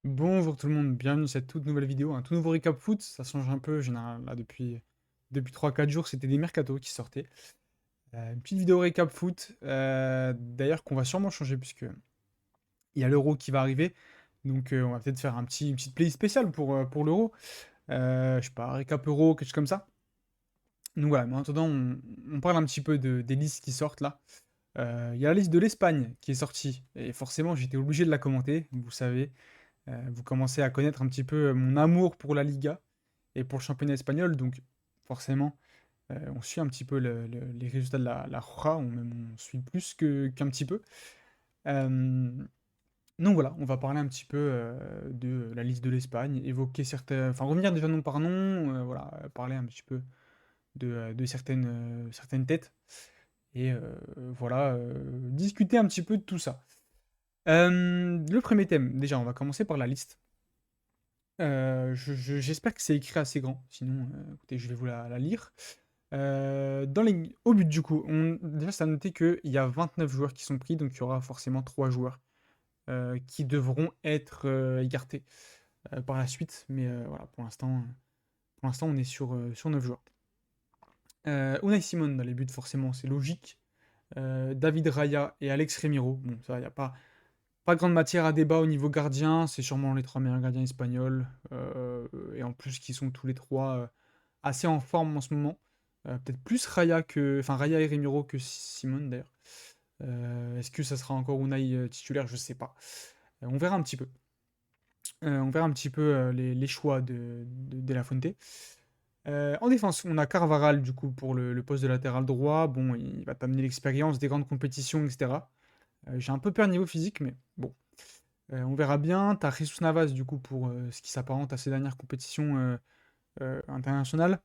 Bonjour tout le monde, bienvenue dans cette toute nouvelle vidéo, un tout nouveau recap foot, ça change un peu, général, là depuis 3-4 jours, c'était des mercatos qui sortaient. Une petite vidéo récap foot, d'ailleurs qu'on va sûrement changer puisque il y a l'Euro qui va arriver, donc on va peut-être faire une petite playlist spéciale pour l'Euro. Je sais pas, récap Euro, quelque chose comme ça. Donc voilà, mais en attendant, on parle un petit peu des listes qui sortent là. Il y a la liste de l'Espagne qui est sortie, et forcément j'étais obligé de la commenter, vous savez. Vous commencez à connaître un petit peu mon amour pour la Liga et pour le championnat espagnol, donc forcément, on suit un petit peu les résultats de la Roja, ou même on suit plus qu'un petit peu. Euh, donc voilà, on va parler un petit peu de la liste de l'Espagne, évoquer certains, enfin revenir déjà nom par nom, voilà, parler un petit peu de certaines têtes, et voilà, discuter un petit peu de tout ça. Le premier thème, déjà, on va commencer par la liste. J'espère que c'est écrit assez grand, sinon, écoutez, je vais vous la lire. Au but, du coup, déjà, ça a noté qu'il y a 29 joueurs qui sont pris, donc il y aura forcément 3 joueurs qui devront être écartés par la suite. Mais voilà, pour l'instant, on est sur 9 joueurs. Unai Simon dans les buts, forcément, c'est logique. David Raya et Alex Remiro, bon, ça, il n'y a pas grande matière à débat au niveau gardien, c'est sûrement les 3 meilleurs gardiens espagnols, et en plus qui sont tous les 3 assez en forme en ce moment. Peut-être plus Raya et Remiro que Simon d'ailleurs. Est-ce que ça sera encore Unai titulaire? Je sais pas. On verra un petit peu. On verra un petit peu les choix de La Fuente. En défense, on a Carvaral du coup pour le poste de latéral droit. Bon, il va t'amener l'expérience des grandes compétitions, etc. J'ai un peu peur niveau physique, mais bon. On verra bien. T'as Jesus Navas, du coup, pour ce qui s'apparente à ses dernières compétitions internationales.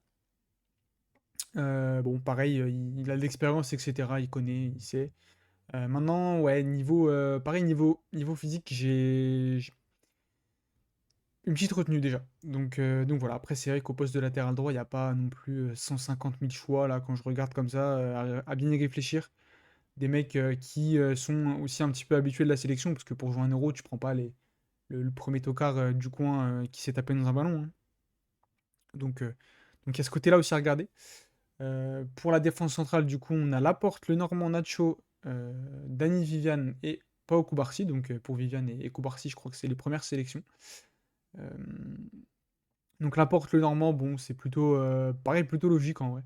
Bon, pareil, il a de l'expérience, etc. Il connaît, il sait. Maintenant, ouais, pareil, niveau physique, j'ai une petite retenue déjà. Donc voilà, après, c'est vrai qu'au poste de latéral droit, il n'y a pas non plus 150 000 choix, là, quand je regarde comme ça, à bien y réfléchir. Des mecs qui sont aussi un petit peu habitués de la sélection, parce que pour jouer un euro, tu prends pas le premier tocard du coin qui s'est tapé dans un ballon, hein. Donc, euh, donc il y a ce côté-là aussi à regarder. Pour la défense centrale, du coup, on a Laporte, le Normand, Nacho, Dani Vivian et Pau Cubarsí. Donc pour Vivian et Cubarsí, je crois que c'est les premières sélections. Euh, donc Laporte, le Normand, bon, c'est plutôt pareil, plutôt logique en vrai.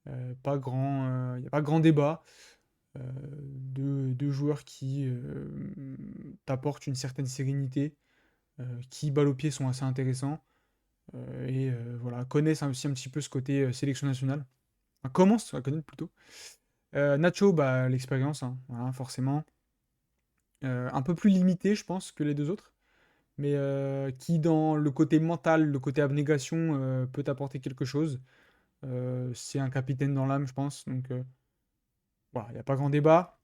Il n'y a pas grand débat. Deux joueurs qui t'apportent une certaine sérénité, qui balle au pied sont assez intéressants. Et voilà, connaissent aussi un petit peu ce côté sélection nationale. Enfin, commencent à connaître plutôt. Nacho, bah, l'expérience, hein, voilà, forcément. Un peu plus limité, je pense, que les deux autres. Mais qui, dans le côté mental, le côté abnégation, peut apporter quelque chose. C'est un capitaine dans l'âme, je pense. Donc voilà, il n'y a pas grand débat.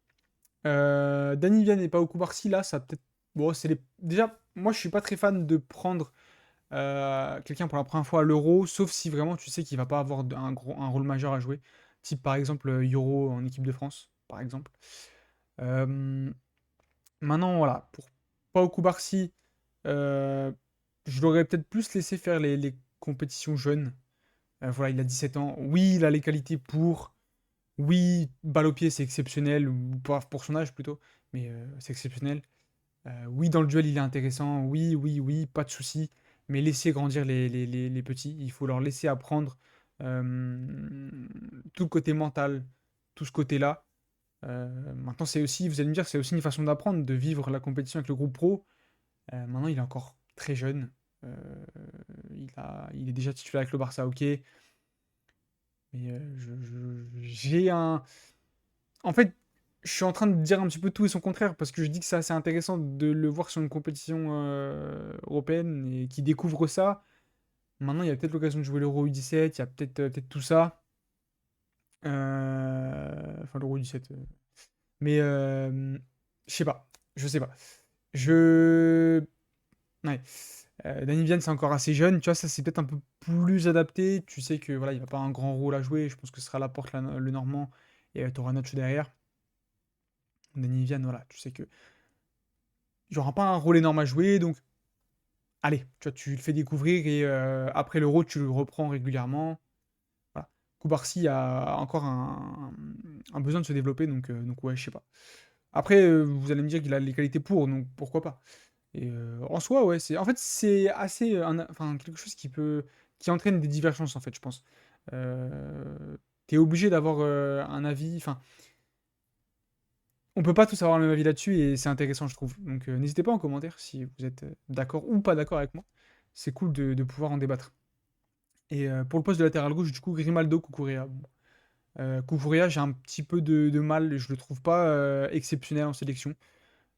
Danny Vian et Pau Cubarsí, là, ça peut-être. Bon, déjà, moi, je suis pas très fan de prendre quelqu'un pour la première fois à l'Euro, sauf si vraiment tu sais qu'il va pas avoir un rôle majeur à jouer. Type par exemple Euro en équipe de France, par exemple. Euh, Maintenant, voilà, pour Pau Cubarsí, euh, je l'aurais peut-être plus laissé faire les compétitions jeunes. Voilà, il a 17 ans. Oui, il a les qualités pour. Oui, balle au pied, c'est exceptionnel, ou pas pour son âge plutôt, mais c'est exceptionnel. Oui, dans le duel, il est intéressant. Oui, oui, oui, pas de souci. Mais laissez grandir les petits. Il faut leur laisser apprendre euh, tout le côté mental, tout ce côté-là. Maintenant, c'est aussi, vous allez me dire, c'est aussi une façon d'apprendre, de vivre la compétition avec le groupe pro. Maintenant, il est encore très jeune. Euh, il est déjà titulaire avec le Barça, ok. Mais j'ai un. En fait, je suis en train de dire un petit peu tout et son contraire parce que je dis que c'est assez intéressant de le voir sur une compétition européenne et qui découvre ça. Maintenant, il y a peut-être l'occasion de jouer l'Euro U17, il y a peut-être tout ça. Enfin, l'Euro U17. Mais je sais pas. Je sais pas. Je. Ouais. Danny Vian, c'est encore assez jeune. Tu vois, ça, c'est peut-être un peu plus adapté. Tu sais que voilà, il va pas un grand rôle à jouer. Je pense que ce sera Laporte, le Normand, et tu auras Nacho derrière. Danny Vian, voilà, tu sais que il n'y aura pas un rôle énorme à jouer. Donc, allez, tu vois, tu le fais découvrir et après l'Euro, tu le reprends régulièrement. Voilà. Koubarsi a encore un besoin de se développer, donc ouais, je sais pas. Après, vous allez me dire qu'il a les qualités pour, donc pourquoi pas. Et en soi, ouais, en fait, c'est assez, enfin, quelque chose qui entraîne des divergences, en fait, je pense. Tu obligé d'avoir un avis, enfin, on peut pas tous avoir le même avis là-dessus et c'est intéressant, je trouve. Donc, n'hésitez pas en commentaire si vous êtes d'accord ou pas d'accord avec moi. C'est cool de pouvoir en débattre. Et pour le poste de latéral gauche, du coup, Grimaldo, Cucurella. Bon. Cucurella, j'ai un petit peu de mal. Je le trouve pas exceptionnel en sélection.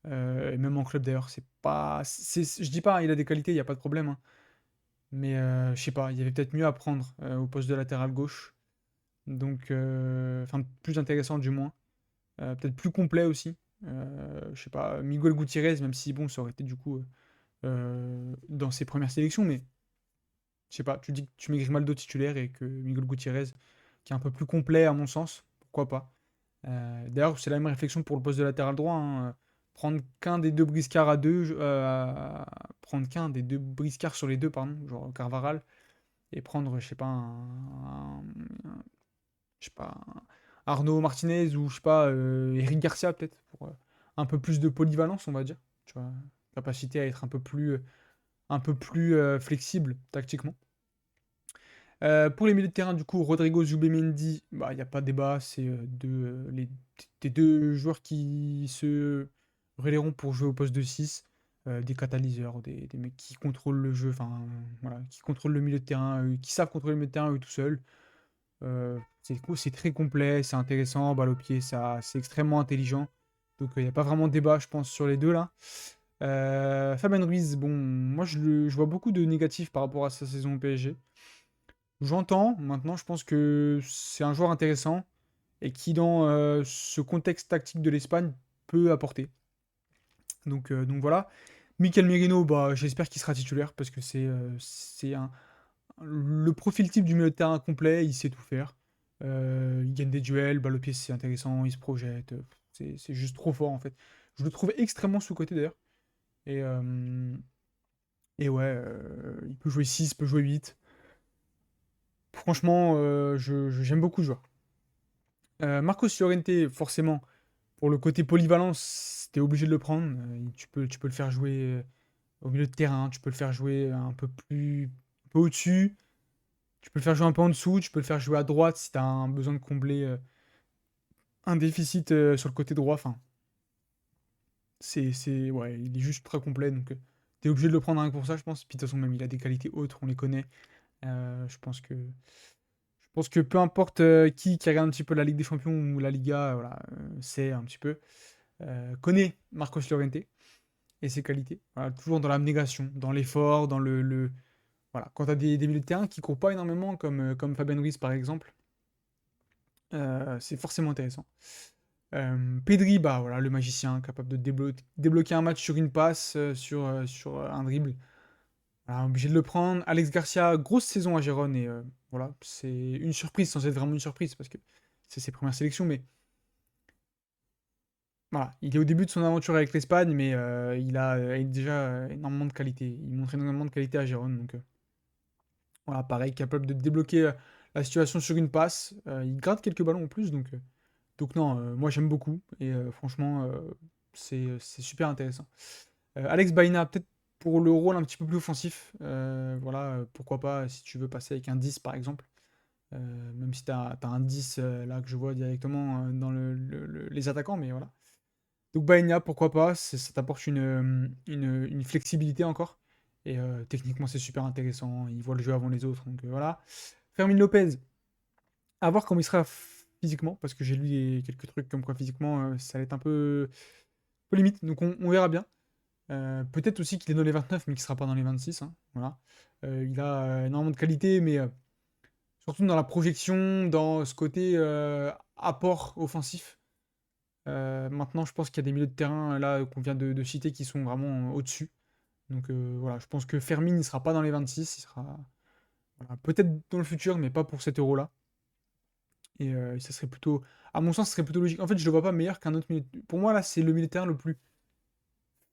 Et même en club d'ailleurs, c'est pas. Je dis pas, il a des qualités, il n'y a pas de problème, hein. Mais je sais pas, il y avait peut-être mieux à prendre au poste de latéral gauche. Donc, enfin, plus intéressant du moins. Peut-être plus complet aussi. Je sais pas, Miguel Gutiérrez, même si bon, ça aurait été du coup dans ses premières sélections, mais je sais pas, tu dis que tu mets Grimaldo titulaire et que Miguel Gutiérrez, qui est un peu plus complet à mon sens, pourquoi pas. D'ailleurs, c'est la même réflexion pour le poste de latéral droit, hein. Prendre qu'un des deux briscards à deux, prendre qu'un des deux briscards sur les deux, pardon, genre Carvaral, et prendre, je sais pas, je sais pas, Arnaud Martinez ou je sais pas, Eric Garcia peut-être, pour un peu plus de polyvalence, on va dire. Tu vois, capacité à être un peu plus flexible tactiquement. Pour les milieux de terrain, du coup, Rodrigo Zubimendi, bah, il n'y a pas de débat, c'est des deux joueurs qui se relayeront pour jouer au poste de 6, des catalyseurs, des mecs qui contrôlent le jeu, enfin voilà, qui contrôlent le milieu de terrain, qui savent contrôler le milieu de terrain eux tout seuls. C'est très complet, c'est intéressant, balle au pied, c'est extrêmement intelligent. Donc il n'y a pas vraiment de débat, je pense, sur les deux là. Fabien Ruiz, bon, moi je vois beaucoup de négatifs par rapport à sa saison au PSG. J'entends, maintenant je pense que c'est un joueur intéressant et qui dans ce contexte tactique de l'Espagne peut apporter. Donc voilà. Mikel Merino, bah, j'espère qu'il sera titulaire parce que c'est le profil type du milieu de terrain complet, il sait tout faire. Il gagne des duels, balle au pied c'est intéressant, il se projette, c'est juste trop fort en fait. Je le trouve extrêmement sous-coté d'ailleurs. Et, euh, et ouais, il peut jouer 6, il peut jouer 8. Franchement, j'aime beaucoup ce joueur. Marcos Llorente, forcément, pour le côté polyvalence, t'es obligé de le prendre. Tu peux le faire jouer au milieu de terrain, tu peux le faire jouer un peu au-dessus, tu peux le faire jouer un peu en dessous, tu peux le faire jouer à droite si t'as un besoin de combler un déficit sur le côté droit. Enfin, ouais, il est juste très complet, donc t'es obligé de le prendre rien que pour ça, je pense. Puis de toute façon, même il a des qualités autres, on les connaît. Je pense que peu importe qui regarde un petit peu la Ligue des Champions ou la Liga, voilà, sait un petit peu, connaît Marcos Llorente et ses qualités. Voilà, toujours dans l'abnégation, dans l'effort, dans voilà. Quand tu as des milieux de terrain qui courent pas énormément, comme Fabien Ruiz par exemple, c'est forcément intéressant. Pedri, bah voilà, le magicien, capable de débloquer un match sur une passe, sur un dribble. Voilà, obligé de le prendre. Alex Garcia, grosse saison à Gérone et voilà, c'est une surprise sans être vraiment une surprise parce que c'est ses premières sélections, mais voilà, il est au début de son aventure avec l'Espagne, mais il a déjà énormément de qualité. Il montre énormément de qualité à Gérone, donc voilà, pareil, capable de débloquer la situation sur une passe. Il gratte quelques ballons en plus, donc non, moi j'aime beaucoup et franchement, c'est super intéressant. Alex Baina, peut-être pour le rôle un petit peu plus offensif, voilà, pourquoi pas si tu veux passer avec un 10 par exemple. Même si tu as un 10 là que je vois directement dans les attaquants, mais voilà. Donc Baena, pourquoi pas, ça t'apporte une flexibilité encore. Et techniquement, c'est super intéressant. Il voit le jeu avant les autres, donc voilà. Fermin Lopez, à voir comment il sera physiquement, parce que j'ai lu quelques trucs comme quoi physiquement, ça va être un peu limite, donc on verra bien. Peut-être aussi qu'il est dans les 29, mais qu'il sera pas dans les 26, hein, voilà. Il a énormément de qualité, mais surtout dans la projection, dans ce côté apport offensif. Maintenant, je pense qu'il y a des milieux de terrain là qu'on vient de citer qui sont vraiment au-dessus. Donc voilà, je pense que Fermin ne sera pas dans les 26, il sera voilà, peut-être dans le futur, mais pas pour cet euro-là. Et ça serait plutôt, à mon sens, ce serait plutôt logique. En fait, je le vois pas meilleur qu'un autre milieu. Pour moi, là, c'est le milieu de terrain le plus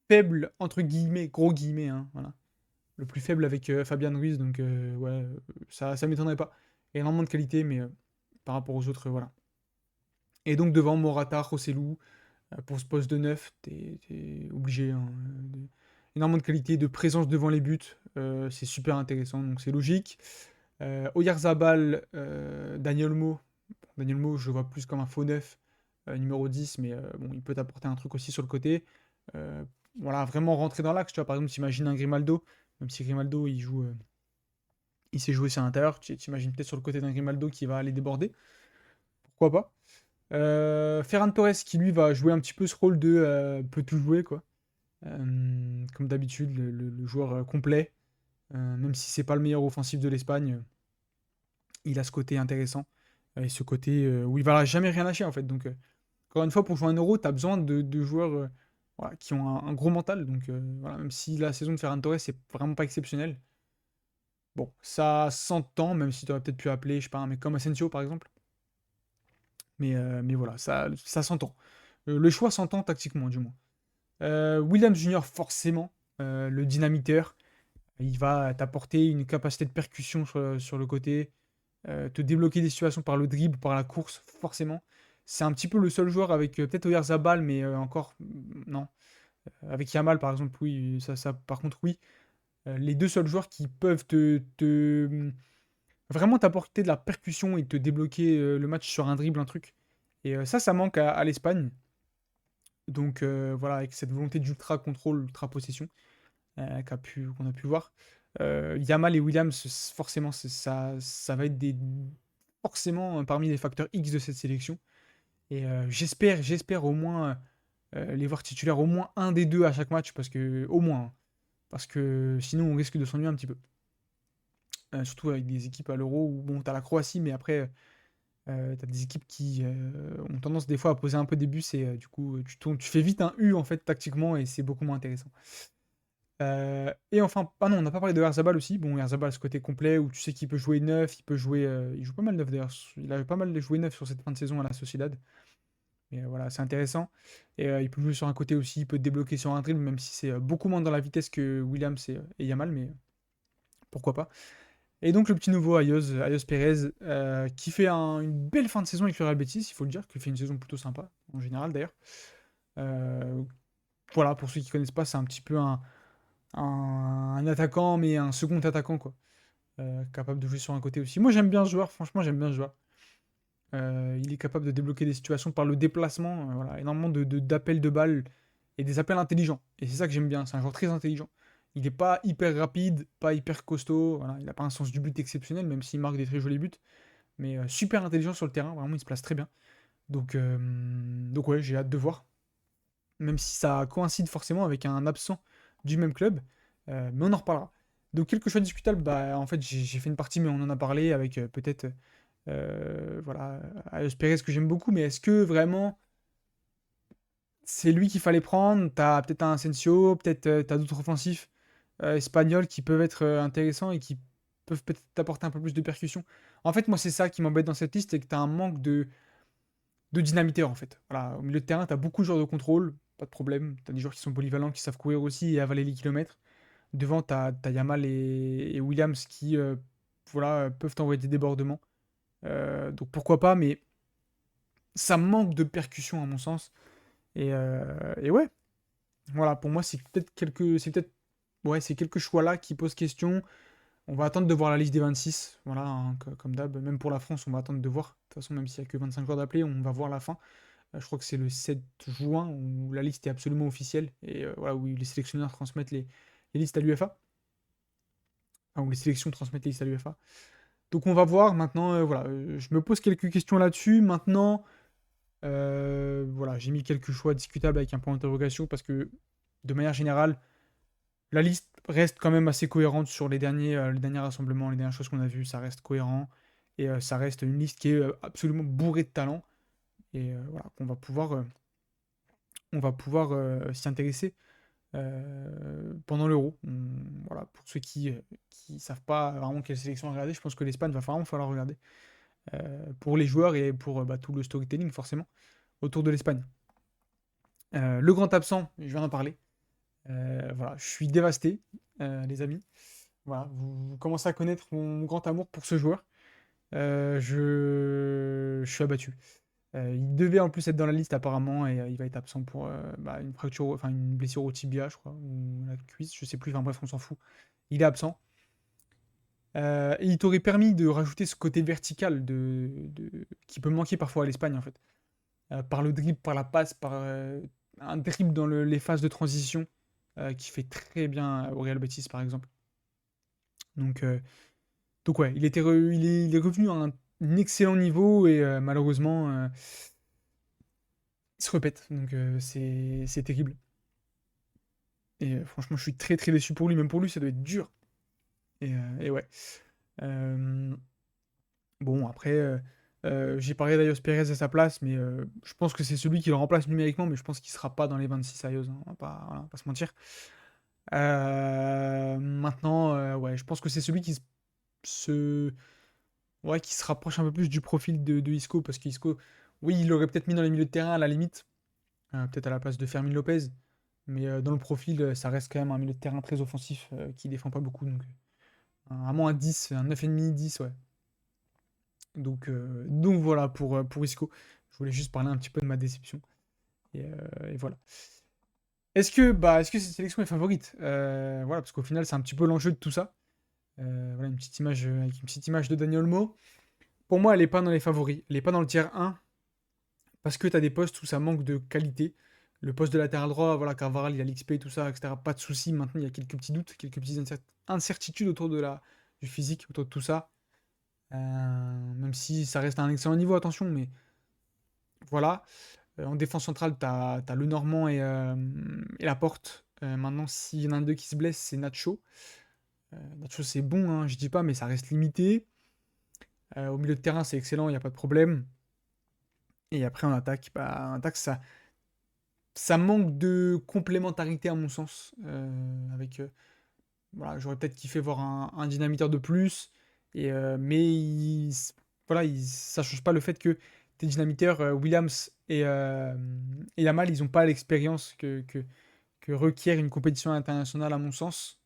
faible, entre guillemets, gros guillemets, hein, voilà. le plus faible avec Fabian Ruiz, donc ouais, ça m'étonnerait pas. Énormément de qualité, mais par rapport aux autres, voilà. Et donc devant Morata, Rossellou, pour ce poste de neuf, t'es obligé, hein, énormément de qualité, de présence devant les buts, c'est super intéressant, donc c'est logique. Oyarzabal, Daniel Mo. Daniel Mo, je le vois plus comme un faux neuf, numéro 10, mais bon, il peut t'apporter un truc aussi sur le côté. Euh, voilà, vraiment rentrer dans l'axe. Tu vois, par exemple, t'imagines un Grimaldo, même si Grimaldo, il sait jouer sur l'intérieur, tu t'imagines peut-être sur le côté d'un Grimaldo qui va aller déborder. Pourquoi pas? Ferran Torres qui lui va jouer un petit peu ce rôle de peut tout jouer, quoi. Comme d'habitude, le joueur complet, même si c'est pas le meilleur offensif de l'Espagne, il a ce côté intéressant et ce côté où il va jamais rien lâcher en fait. Donc encore une fois, pour jouer un euro, tu as besoin de joueurs voilà, qui ont un gros mental. Donc voilà, même si la saison de Ferran Torres c'est vraiment pas exceptionnel, bon, ça s'entend, même si tu aurais peut-être pu appeler, je sais pas, un mec comme Asensio par exemple. Mais voilà, ça s'entend. Le choix s'entend tactiquement, du moins. Williams Junior, forcément, le dynamiteur, il va t'apporter une capacité de percussion sur le côté, te débloquer des situations par le dribble, par la course, forcément. C'est un petit peu le seul joueur avec peut-être Oyarzabal, mais encore, non. Avec Yamal, par exemple, oui, ça par contre, oui. Les deux seuls joueurs qui peuvent vraiment t'apporter de la percussion et te débloquer le match sur un dribble, un truc. Et ça manque à l'Espagne. Donc voilà, avec cette volonté d'ultra contrôle, ultra possession qu'on a pu voir. Yamal et Williams, forcément, ça va être forcément parmi les facteurs X de cette sélection. Et j'espère au moins les voir titulaires au moins un des deux à chaque match, parce que au moins, hein, parce que sinon on risque de s'ennuyer un petit peu. Surtout avec des équipes à l'Euro où bon, t'as la Croatie, mais après t'as des équipes qui ont tendance des fois à poser un peu des bus et du coup tu fais vite un U en fait tactiquement et c'est beaucoup moins intéressant. Et enfin, ah non, on n'a pas parlé de Herzabal aussi. Bon, Herzabal, ce côté complet où tu sais qu'il peut jouer neuf, il peut jouer. Il joue pas mal neuf d'ailleurs. Il avait pas mal de joué neuf sur cette fin de saison à la Sociedad. Mais voilà, c'est intéressant. Et il peut jouer sur un côté aussi, il peut te débloquer sur un dribble, même si c'est beaucoup moins dans la vitesse que Williams et Yamal, mais pourquoi pas. Et donc le petit nouveau Ayoz Perez, qui fait une belle fin de saison avec le Real Betis, il faut le dire, qui fait une saison plutôt sympa, en général d'ailleurs. Euh, voilà, pour ceux qui connaissent pas, c'est un petit peu un attaquant, mais un second attaquant, quoi. Capable de jouer sur un côté aussi. Moi, j'aime bien ce joueur, franchement, j'aime bien ce joueur. Il est capable de débloquer des situations par le déplacement, voilà, énormément d'appels de balles et des appels intelligents. Et c'est ça que j'aime bien, c'est un joueur très intelligent. Il n'est pas hyper rapide, pas hyper costaud, voilà, il n'a pas un sens du but exceptionnel, même s'il marque des très jolis buts, mais super intelligent sur le terrain, vraiment, il se place très bien. Donc ouais, j'ai hâte de voir, même si ça coïncide forcément avec un absent du même club, mais on en reparlera. Donc quelques choix discutables, bah, en fait j'ai fait une partie, mais on en a parlé avec peut-être voilà, Ayoz Perez que j'aime beaucoup, mais est-ce que vraiment c'est lui qu'il fallait prendre? T'as peut-être un Asensio, peut-être t'as d'autres offensifs espagnols qui peuvent être intéressants et qui peuvent peut-être t'apporter un peu plus de percussion. En fait, moi c'est ça qui m'embête dans cette liste, c'est que t'as un manque de dynamiteur en fait. Voilà, au milieu de terrain, tu as beaucoup de joueurs de contrôle, pas de problème. Tu as des joueurs qui sont polyvalents, qui savent courir aussi et avaler les kilomètres. Devant, tu as Yamal et Williams qui voilà, peuvent t'envoyer des débordements. Donc pourquoi pas, mais ça manque de percussion à mon sens. Et ouais, voilà, pour moi, c'est quelques choix là qui posent question. On va attendre de voir la liste des 26. Voilà, hein, comme d'hab, même pour la France, on va attendre de voir. De toute façon, même s'il n'y a que 25 joueurs d'appelés, on va voir la fin. Je crois que c'est le 7 juin où la liste est absolument officielle et voilà, où les sélectionneurs transmettent les listes à l'UEFA. Enfin, où les sélections transmettent les listes à l'UEFA. Donc on va voir maintenant. Voilà, je me pose quelques questions là-dessus. Maintenant, voilà, j'ai mis quelques choix discutables avec un point d'interrogation parce que de manière générale, la liste reste quand même assez cohérente sur les derniers rassemblements, les dernières choses qu'on a vues. Ça reste cohérent et ça reste une liste qui est absolument bourrée de talent et voilà, on va pouvoir s'y intéresser pendant l'Euro. Voilà, pour ceux qui savent pas vraiment quelle sélection regarder, je pense que l'Espagne va vraiment falloir regarder. Pour les joueurs et pour bah, tout le storytelling, forcément, autour de l'Espagne. Le grand absent, je viens d'en parler. Voilà, je suis dévasté, les amis. Voilà, vous commencez à connaître mon grand amour pour ce joueur. Je suis abattu. Il devait en plus être dans la liste apparemment et il va être absent pour une fracture, enfin une blessure au tibia, je crois, ou la cuisse, je sais plus. Enfin bref, on s'en fout. Il est absent. Et il t'aurait permis de rajouter ce côté vertical qui peut manquer parfois à l'Espagne en fait. Par le dribble, par la passe, par un dribble dans les phases de transition qui fait très bien au Real Betis par exemple. Donc, euh, donc ouais, il est revenu à un excellent niveau et malheureusement il se répète. Donc c'est terrible. Et franchement, je suis très très déçu pour lui. Même pour lui, ça doit être dur. Et ouais. Euh, bon, après, j'ai parlé d'Ayos Perez à sa place, mais je pense que c'est celui qui le remplace numériquement, mais je pense qu'il sera pas dans les 26 Ayos, hein, on va pas se mentir. Maintenant, ouais, je pense que c'est celui se- ouais, qui se rapproche un peu plus du profil de Isco, parce qu'Isco, oui, il l'aurait peut-être mis dans les milieux de terrain à la limite, peut-être à la place de Fermin Lopez, mais dans le profil, ça reste quand même un milieu de terrain très offensif qui défend pas beaucoup, donc vraiment un 10, un 9,5, 10, ouais. Donc voilà pour Isco. Je voulais juste parler un petit peu de ma déception. Et voilà. Est-ce que cette sélection est favorite? Voilà, parce qu'au final, c'est un petit peu l'enjeu de tout ça. Voilà, une petite image, avec une petite image de Daniel Olmo. Pour moi, elle n'est pas dans les favoris. Elle n'est pas dans le tiers 1 parce que tu as des postes où ça manque de qualité. Le poste de latéral droit, voilà, Carvaral, il a l'XP, tout ça, etc. Pas de souci. Maintenant, il y a quelques petits doutes, quelques petites incertitudes autour du physique, autour de tout ça. Même si ça reste à un excellent niveau, attention, mais voilà. En défense centrale, t'as le Normand et la porte. Maintenant, s'il y en a un d'eux qui se blesse, c'est Nacho. Nacho, c'est bon, hein, je dis pas, mais ça reste limité. Au milieu de terrain, c'est excellent, il n'y a pas de problème. Et après, en attaque ça manque de complémentarité à mon sens. Voilà, j'aurais peut-être kiffé voir un dynamiteur de plus. Mais voilà, ça change pas le fait que tes dynamiteurs, Williams et Yamal, ils n'ont pas l'expérience que requiert une compétition internationale à mon sens.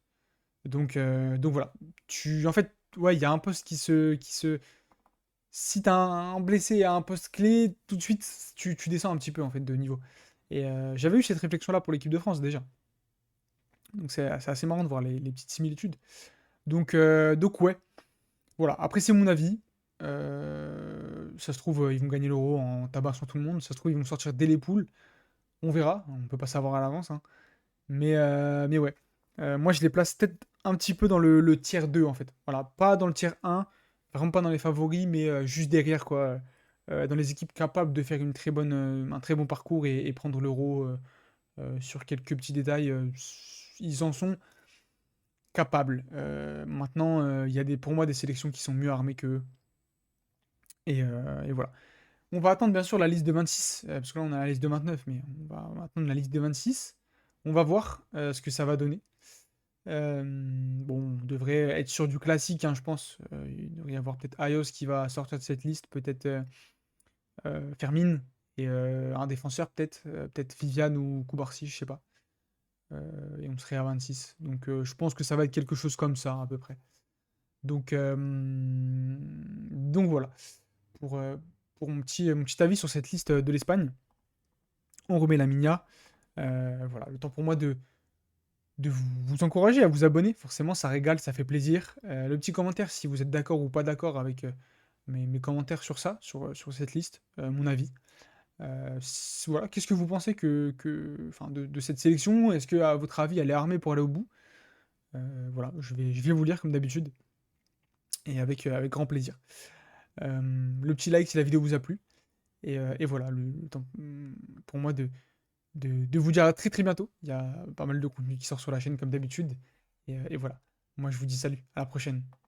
Donc voilà. En fait, ouais, il y a un poste si t'as un blessé à un poste clé, tout de suite, tu descends un petit peu en fait de niveau. Et j'avais eu cette réflexion-là pour l'équipe de France déjà. Donc c'est assez marrant de voir les petites similitudes. Donc ouais, voilà. Après, c'est mon avis. Ça se trouve, ils vont gagner l'Euro en tabassant tout le monde. Ça se trouve, ils vont sortir dès les poules. On verra. On peut pas savoir à l'avance, hein. Mais ouais. Moi, je les place peut-être un petit peu dans le tiers 2 en fait. Voilà. Pas dans le tiers 1. Vraiment pas dans les favoris, mais juste derrière, quoi. Dans les équipes capables de faire un très bon parcours et prendre l'Euro sur quelques petits détails. Ils en sont capables. Maintenant, il y a pour moi des sélections qui sont mieux armées qu'eux. Et voilà. On va attendre bien sûr la liste de 26, parce que là on a la liste de 29, mais on va attendre la liste de 26. On va voir ce que ça va donner. Bon, on devrait être sur du classique, hein, je pense. Il devrait y avoir peut-être Ayos qui va sortir de cette liste, peut-être Fermin, et un défenseur peut-être Viviane ou Koubarsi, je sais pas. Et on serait à 26. Donc je pense que ça va être quelque chose comme ça à peu près. Donc voilà, pour, euh, pour mon petit avis sur cette liste de l'Espagne. On remet la Minia. Voilà, le temps pour moi de vous encourager à vous abonner. Forcément, ça régale, ça fait plaisir. Le petit commentaire, si vous êtes d'accord ou pas d'accord avec mes commentaires sur ça, sur cette liste, mon avis. Voilà, qu'est-ce que vous pensez enfin, de cette sélection? Est-ce que, à votre avis, elle est armée pour aller au bout? Voilà, je vais vous lire comme d'habitude et avec grand plaisir. Le petit like si la vidéo vous a plu. Et voilà, le temps pour moi de vous dire à très très bientôt. Il y a pas mal de contenu qui sort sur la chaîne comme d'habitude. Et voilà. Moi je vous dis salut, à la prochaine.